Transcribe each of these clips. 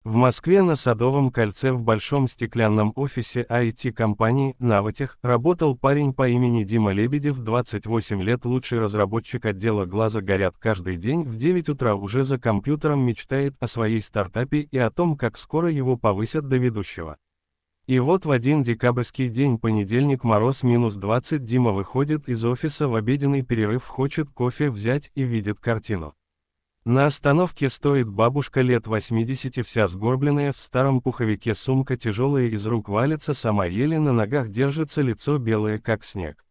В Москве на Садовом кольце в большом стеклянном офисе IT-компании «Навотех» работал парень по имени Дима Лебедев, 28 лет, лучший разработчик отдела «Глаза горят» каждый день в 9 утра уже за компьютером мечтает о своей стартапе и о том, как скоро его повысят до ведущего. И вот в один декабрьский день, понедельник, мороз -20, Дима выходит из офиса в обеденный перерыв, хочет кофе взять и видит картину. На остановке стоит бабушка лет 80, вся сгорбленная, в старом пуховике, сумка тяжелая, из рук валится, сама еле на ногах держится, лицо белое как снег.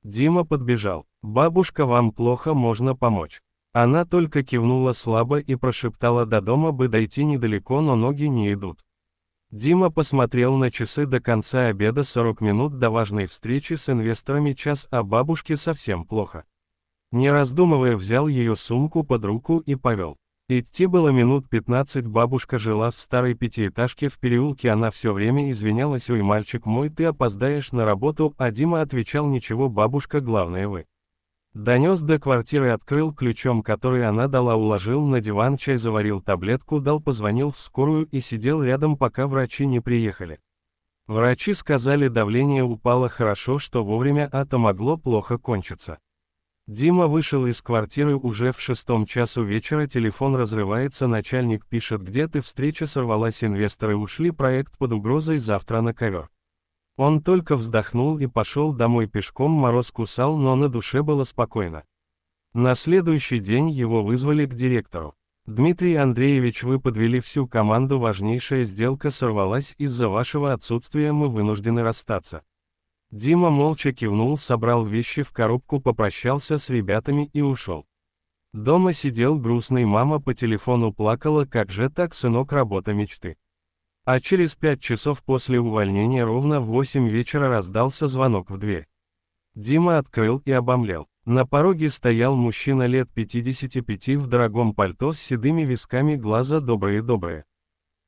Дима подбежал. «Бабушка, вам плохо, можно помочь?» Она только кивнула слабо и прошептала: «До дома бы дойти недалеко, но ноги не идут». Дима посмотрел на часы: до конца обеда 40 минут, до важной встречи с инвесторами час, а бабушке совсем плохо. Не раздумывая, взял ее сумку под руку и повел. Идти было минут 15, бабушка жила в старой пятиэтажке в переулке, она все время извинялась: «Ой, мальчик мой, ты опоздаешь на работу», а Дима отвечал: «Ничего, бабушка, главное вы». Донес до квартиры, открыл ключом, который она дала, уложил на диван, чай заварил, таблетку дал, позвонил в скорую и сидел рядом, пока врачи не приехали. Врачи сказали, давление упало, хорошо, что вовремя, а то могло плохо кончиться. Дима вышел из квартиры уже в 6 часу вечера, телефон разрывается, начальник пишет: «Где ты?», встреча сорвалась, инвесторы ушли, проект под угрозой, завтра на ковер. Он только вздохнул и пошел домой пешком, мороз кусал, но на душе было спокойно. На следующий день его вызвали к директору. «Дмитрий Андреевич, вы подвели всю команду, важнейшая сделка сорвалась, из-за вашего отсутствия мы вынуждены расстаться». Дима молча кивнул, собрал вещи в коробку, попрощался с ребятами и ушел. Дома сидел грустный, мама по телефону плакала: «Как же так, сынок, работа мечты». А через 5 часов после увольнения ровно в 8 вечера раздался звонок в дверь. Дима открыл и обомлел. На пороге стоял мужчина лет 55 в дорогом пальто с седыми висками, глаза добрые-добрые.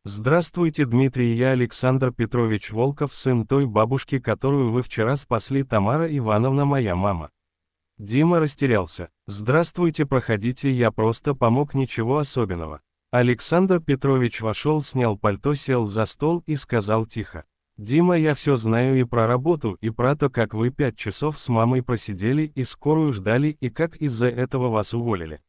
«Здравствуйте, Дмитрий, я Александр Петрович Волков, сын той бабушки, которую вы вчера спасли, Тамара Ивановна, моя мама». Дима растерялся. «Здравствуйте, проходите, я просто помог, ничего особенного». Александр Петрович вошел, снял пальто, сел за стол и сказал тихо: «Дима, я все знаю и про работу, и про то, как вы 5 часов с мамой просидели и скорую ждали, и как из-за этого вас уволили.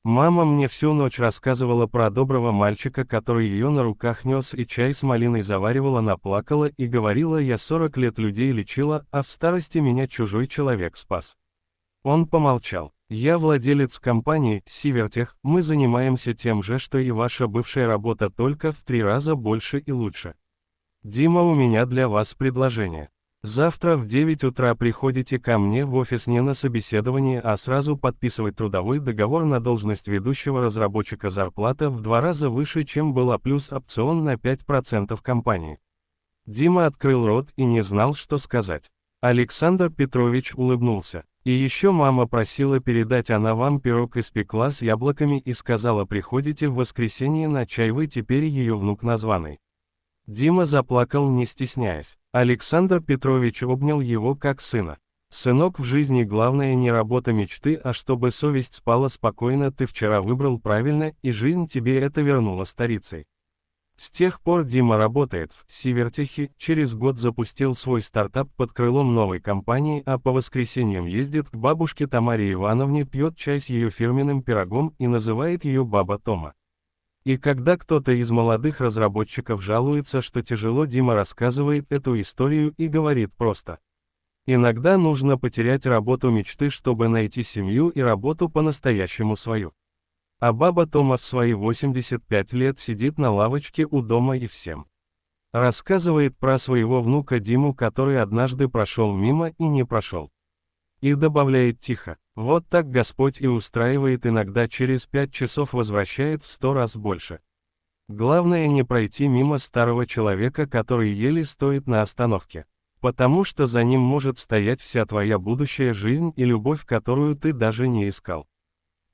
Мама мне всю ночь рассказывала про доброго мальчика, который ее на руках нес и чай с малиной заваривал, она плакала и говорила: я 40 лет людей лечила, а в старости меня чужой человек спас». Он помолчал. «Я владелец компании «Сивертех», мы занимаемся тем же, что и ваша бывшая работа, только в 3 раза больше и лучше. Дима, у меня для вас предложение. Завтра в 9 утра приходите ко мне в офис не на собеседование, а сразу подписывать трудовой договор на должность ведущего разработчика, зарплата в 2 раза выше, чем была, плюс опцион на 5% компании». Дима открыл рот и не знал, что сказать. Александр Петрович улыбнулся. «И еще мама просила передать, она вам пирог испекла с яблоками и сказала, приходите в воскресенье на чай, вы теперь ее внук названный». Дима заплакал, не стесняясь. Александр Петрович обнял его как сына. «Сынок, в жизни главное не работа мечты, а чтобы совесть спала спокойно, ты вчера выбрал правильно, и жизнь тебе это вернула старицей». С тех пор Дима работает в «Сивертехе», через год запустил свой стартап под крылом новой компании, а по воскресеньям ездит к бабушке Тамаре Ивановне, пьет чай с ее фирменным пирогом и называет ее «Баба Тома». И когда кто-то из молодых разработчиков жалуется, что тяжело, Дима рассказывает эту историю и говорит просто: иногда нужно потерять работу мечты, чтобы найти семью и работу по-настоящему свою. А баба Тома в свои 85 лет сидит на лавочке у дома и всем рассказывает про своего внука Диму, который однажды прошел мимо и не прошел. И добавляет тихо: вот так Господь и устраивает, иногда через 5 часов возвращает в 100 раз больше. Главное не пройти мимо старого человека, который еле стоит на остановке, потому что за ним может стоять вся твоя будущая жизнь и любовь, которую ты даже не искал.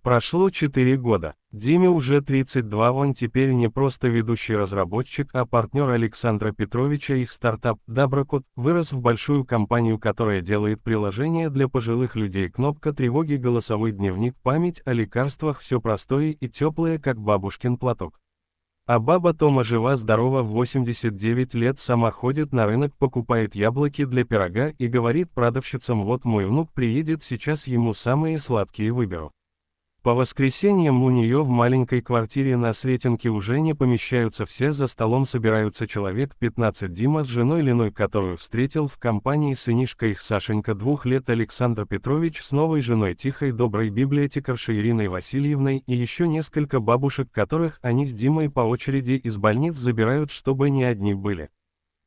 Прошло 4 года, Диме уже 32, он теперь не просто ведущий разработчик, а партнер Александра Петровича, их стартап «Доброкод» вырос в большую компанию, которая делает приложения для пожилых людей, кнопка тревоги, голосовой дневник, память о лекарствах, все простое и теплое, как бабушкин платок. А баба Тома жива-здорова в 89 лет, сама ходит на рынок, покупает яблоки для пирога и говорит продавщицам: вот мой внук приедет, сейчас ему самые сладкие выберу. По воскресеньям у нее в маленькой квартире на Сретенке уже не помещаются все, за столом собираются человек 15. Дима с женой Леной, которую встретил в компании сынишка их Сашенька 2 лет, Александр Петрович с новой женой, тихой доброй библиотекаршей Ириной Васильевной, и еще несколько бабушек, которых они с Димой по очереди из больниц забирают, чтобы не одни были.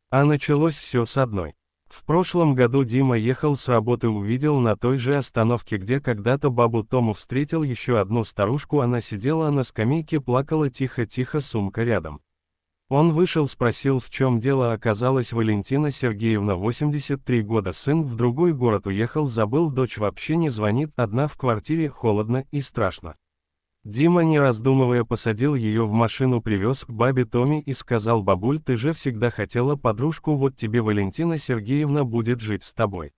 А началось все с одной. В прошлом году Дима ехал с работы, увидел на той же остановке, где когда-то бабу Тому встретил, еще одну старушку. Она сидела на скамейке, плакала тихо-тихо, сумка рядом. Он вышел, спросил, в чем дело. Оказалось, Валентина Сергеевна, 83 года, сын в другой город уехал, забыл, дочь вообще не звонит, одна в квартире, холодно и страшно. Дима, не раздумывая, посадил ее в машину, привез к бабе Томе и сказал: бабуль, ты же всегда хотела подружку, вот тебе Валентина Сергеевна будет жить с тобой.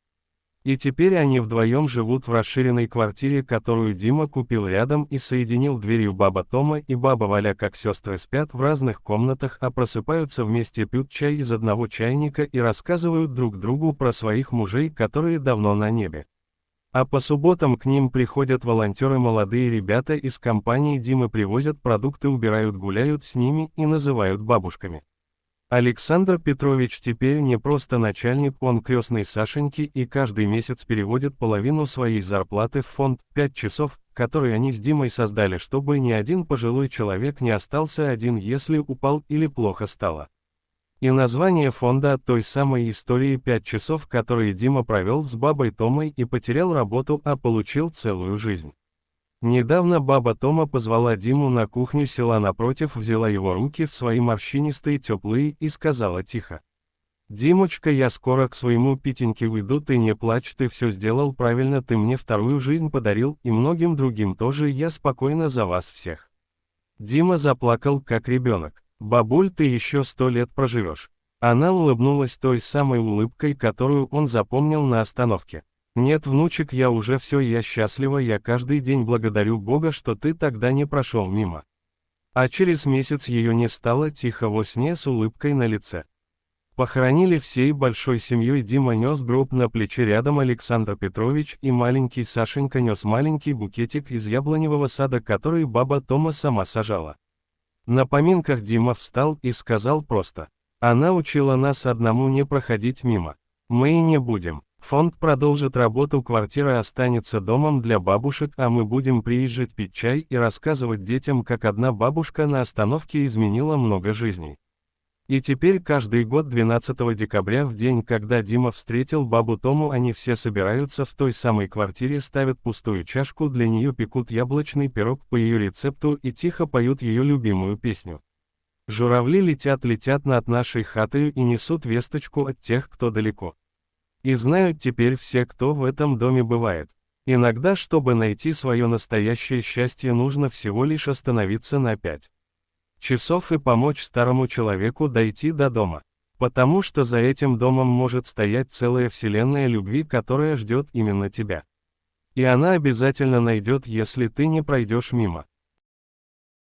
И теперь они вдвоем живут в расширенной квартире, которую Дима купил рядом и соединил дверью. Баба Тома и баба Валя, как сестры, спят в разных комнатах, а просыпаются вместе, пьют чай из одного чайника и рассказывают друг другу про своих мужей, которые давно на небе. А по субботам к ним приходят волонтеры, молодые ребята из компании Димы, привозят продукты, убирают, гуляют с ними и называют бабушками. Александр Петрович теперь не просто начальник, он крестный Сашеньки, и каждый месяц переводит половину своей зарплаты в фонд «5 часов», который они с Димой создали, чтобы ни один пожилой человек не остался один, если упал или плохо стало. И название фонда от той самой истории: 5 часов, которые Дима провел с бабой Томой и потерял работу, а получил целую жизнь. Недавно баба Тома позвала Диму на кухню, села напротив, взяла его руки в свои морщинистые, теплые и сказала тихо: «Димочка, я скоро к своему Питеньке уйду, ты не плачь, ты все сделал правильно, ты мне вторую жизнь подарил, и многим другим тоже, я спокойно за вас всех». Дима заплакал, как ребенок. «Бабуль, ты еще 100 лет проживешь». Она улыбнулась той самой улыбкой, которую он запомнил на остановке. «Нет, внучек, я уже все, я счастлива, я каждый день благодарю Бога, что ты тогда не прошел мимо». А через месяц ее не стало, тихо во сне, с улыбкой на лице. Похоронили всей большой семьей. Дима нес гроб на плече, рядом Александр Петрович и маленький Сашенька нес маленький букетик из яблоневого сада, который баба Тома сама сажала. На поминках Дима встал и сказал просто: «Она учила нас одному не проходить мимо. Мы и не будем. Фонд продолжит работу, квартира останется домом для бабушек, а мы будем приезжать, пить чай и рассказывать детям, как одна бабушка на остановке изменила много жизней». И теперь каждый год 12 декабря, в день, когда Дима встретил бабу Тому, они все собираются в той самой квартире, ставят пустую чашку для нее, пекут яблочный пирог по ее рецепту и тихо поют ее любимую песню. Журавли летят над нашей хатой и несут весточку от тех, кто далеко. И знают теперь все, кто в этом доме бывает. Иногда, чтобы найти свое настоящее счастье, нужно всего лишь остановиться на 5 часов и помочь старому человеку дойти до дома. Потому что за этим домом может стоять целая вселенная любви, которая ждет именно тебя. И она обязательно найдет, если ты не пройдешь мимо.